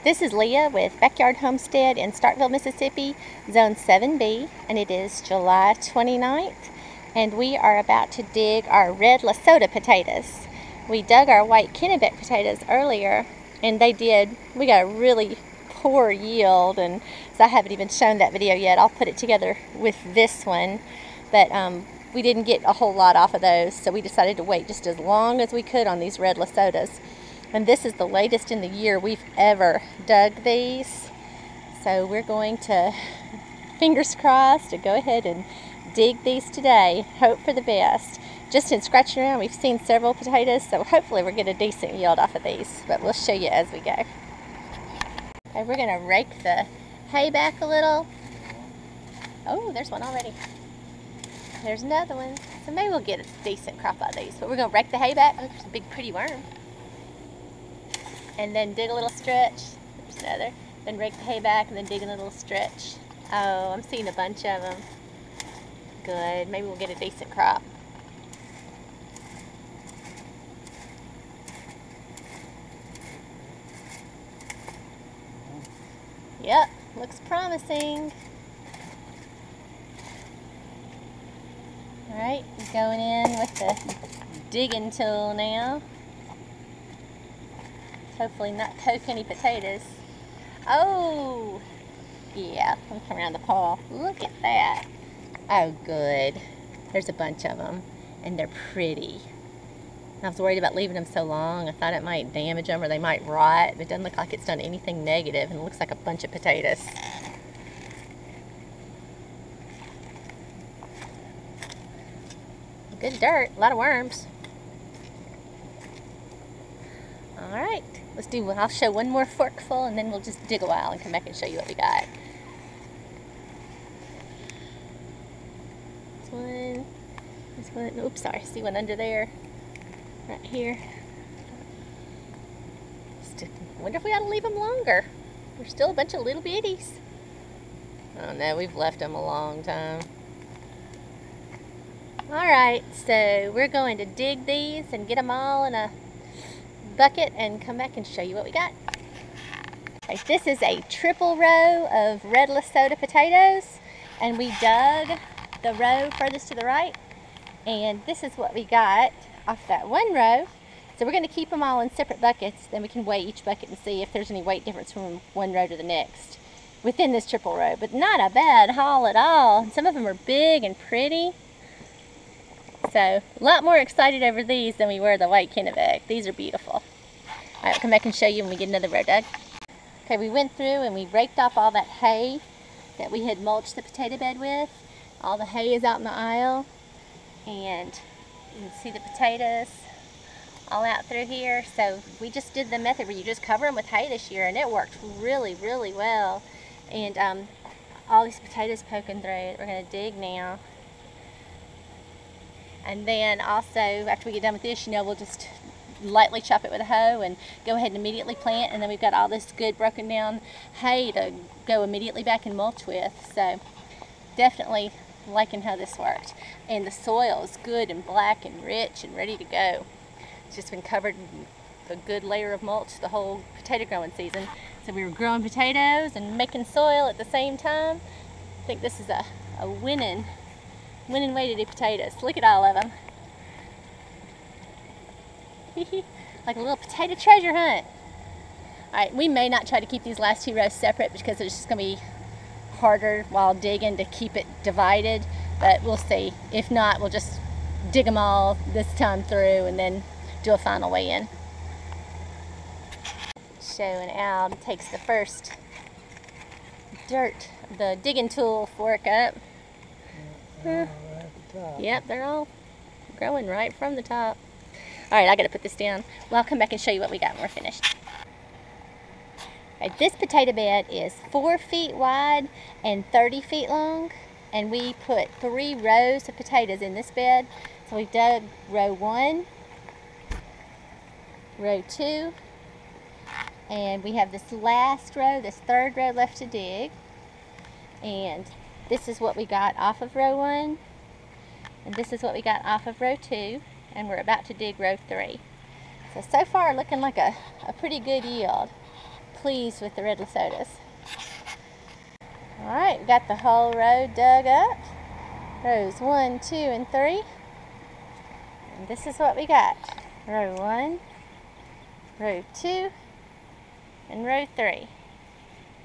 This is Leah with Backyard Homestead in Starkville, Mississippi, Zone 7B, and it is July 29th, and we are about to dig our Red LaSoda potatoes. We dug our white Kennebec potatoes earlier, and we got a really poor yield, and so I haven't even shown that video yet. I'll put it together with this one, but we didn't get a whole lot off of those, so we decided to wait just as long as we could on these Red LaSodas. And this is the latest in the year we've ever dug these. So we're going to, fingers crossed, to go ahead and dig these today. Hope for the best. Just in scratching around, we've seen several potatoes, so hopefully we'll get a decent yield off of these. But we'll show you as we go. Okay, we're going to rake the hay back a little. Oh, there's one already. There's another one. So maybe we'll get a decent crop out of these. But we're going to rake the hay back. Oh, there's a big pretty worm. And then dig a little stretch. There's another. Then rake the hay back and then dig a little stretch. Oh, I'm seeing a bunch of them. Good. Maybe we'll get a decent crop. Yep, looks promising. Alright, going in with the digging tool now. Hopefully not poke any potatoes. Oh, yeah, let me come around the paw. Look at that. Oh, good. There's a bunch of them, and they're pretty. I was worried about leaving them so long. I thought it might damage them or they might rot, but it doesn't look like it's done anything negative, and it looks like a bunch of potatoes. Good dirt, a lot of worms. All right. I'll show one more forkful and then we'll just dig a while and come back and show you what we got. This one, oops, sorry, see one under there, right here. I wonder if we ought to leave them longer. There's still a bunch of little bitties. Oh no, we've left them a long time. All right, so we're going to dig these and get them all in a bucket and come back and show you what we got. Okay, this is a triple row of Red LaSoda potatoes, and we dug the row furthest to the right, and this is what we got off that one row. So we're going to keep them all in separate buckets, then we can weigh each bucket and see if there's any weight difference from one row to the next within this triple row. But not a bad haul at all. Some of them are big and pretty. So, a lot more excited over these than we were the white Kennebec. These are beautiful. Alright, I'll come back and show you when we get another row dug. Okay, we went through and we raked off all that hay that we had mulched the potato bed with. All the hay is out in the aisle. And you can see the potatoes all out through here. So, we just did the method where you just cover them with hay this year, and it worked really, really well. And all these potatoes poking through it. We're going to dig now. And then also, after we get done with this, we'll just lightly chop it with a hoe and go ahead and immediately plant. And then we've got all this good broken down hay to go immediately back and mulch with. So definitely liking how this worked. And the soil is good and black and rich and ready to go. It's just been covered with a good layer of mulch the whole potato growing season. So we were growing potatoes and making soil at the same time. I think this is a winning way to do potatoes. Look at all of them. Like a little potato treasure hunt. Alright, we may not try to keep these last two rows separate because it's just going to be harder while digging to keep it divided, but we'll see. If not, we'll just dig them all this time through and then do a final weigh in. Showing Al takes the first the digging tool fork up. Yep, they're all growing right from the top. Alright, I gotta put this down. Well, I'll come back and show you what we got when we're finished. Okay, this potato bed is 4 feet wide and 30 feet long, and we put 3 rows of potatoes in this bed. So we've dug row 1, row 2, and we have this last row, this third row left to dig. And this is what we got off of row 1, and this is what we got off of row 2, and we're about to dig row 3. So far looking like a pretty good yield. pleased with the Red LaSodas. Alright, we got the whole row dug up. Rows 1, 2, and 3. And this is what we got. Row 1, row 2, and row 3.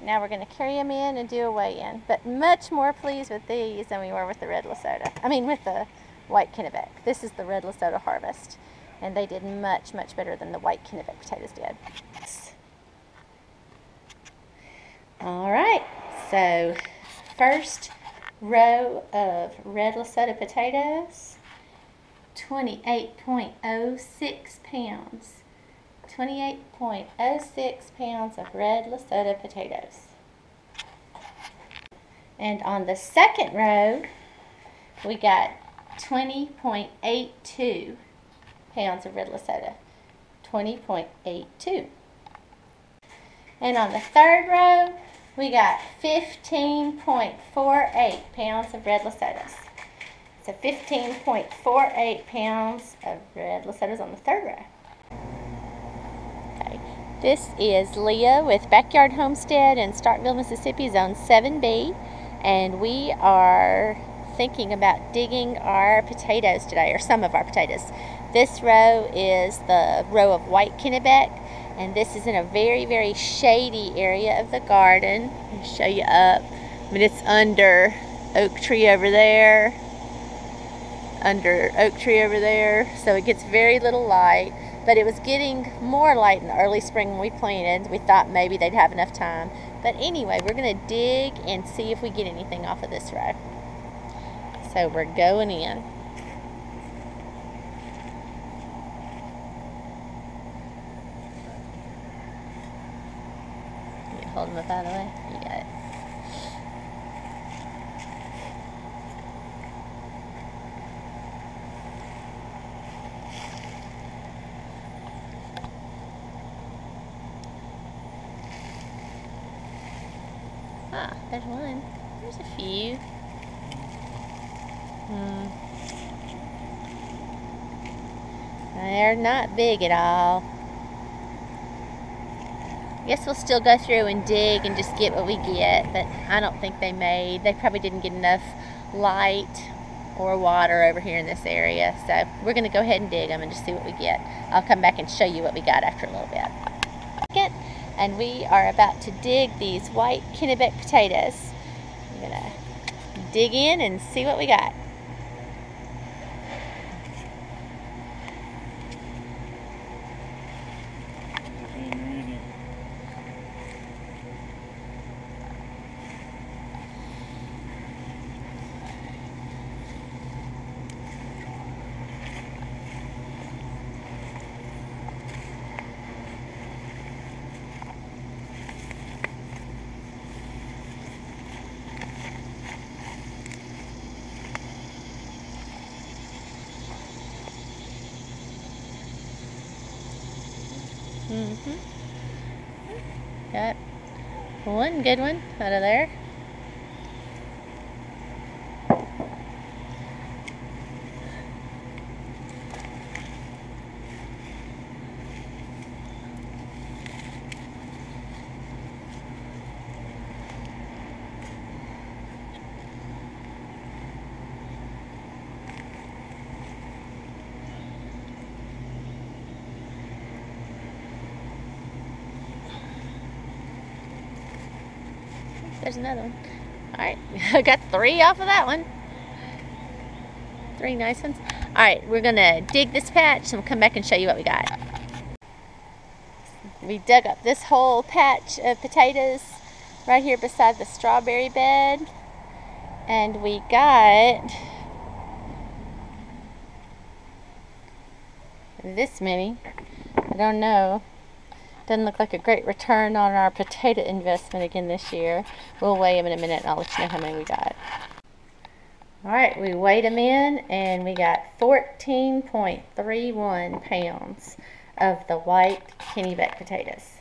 Now we're going to carry them in and do a weigh-in. But much more pleased with these than we were with the Red LaSoda. I mean with the white Kennebec. This is the Red LaSoda harvest. And they did much, much better than the white Kennebec potatoes did. Alright, so first row of Red LaSoda potatoes, 28.06 pounds. 28.06 pounds of Red LaSoda potatoes. And on the second row, we got 20.82 pounds of Red LaSoda. 20.82. And on the third row, we got 15.48 pounds of Red LaSodas. So 15.48 pounds of Red LaSodas on the third row. Okay. This is Leah with Backyard Homestead in Starkville, Mississippi, Zone 7B. And we are thinking about digging our potatoes today, or some of our potatoes. This row is the row of white Kennebec. And this is in a very, very shady area of the garden. I'll show you up. I mean, it's under oak tree over there. Under oak tree over there. So it gets very little light. But it was getting more light in the early spring when we planted. We thought maybe they'd have enough time. But anyway, we're going to dig and see if we get anything off of this row. So we're going in. Hold them up out of the way. You got it. Ah, there's one. There's a few. They're not big at all. I guess we'll still go through and dig and just get what we get, but I don't think they probably didn't get enough light or water over here in this area, so we're going to go ahead and dig them and just see what we get. I'll come back and show you what we got after a little bit. And we are about to dig these white Kennebec potatoes. I'm going to dig in and see what we got. Got one good one out of there. There's another one. Alright, I got 3 off of that one. 3 nice ones. Alright, we're going to dig this patch and we'll come back and show you what we got. We dug up this whole patch of potatoes right here beside the strawberry bed. And we got this many. I don't know. Doesn't look like a great return on our potato investment again this year. We'll weigh them in a minute and I'll let you know how many we got. Alright, we weighed them in and we got 14.31 pounds of the white Kennebec potatoes.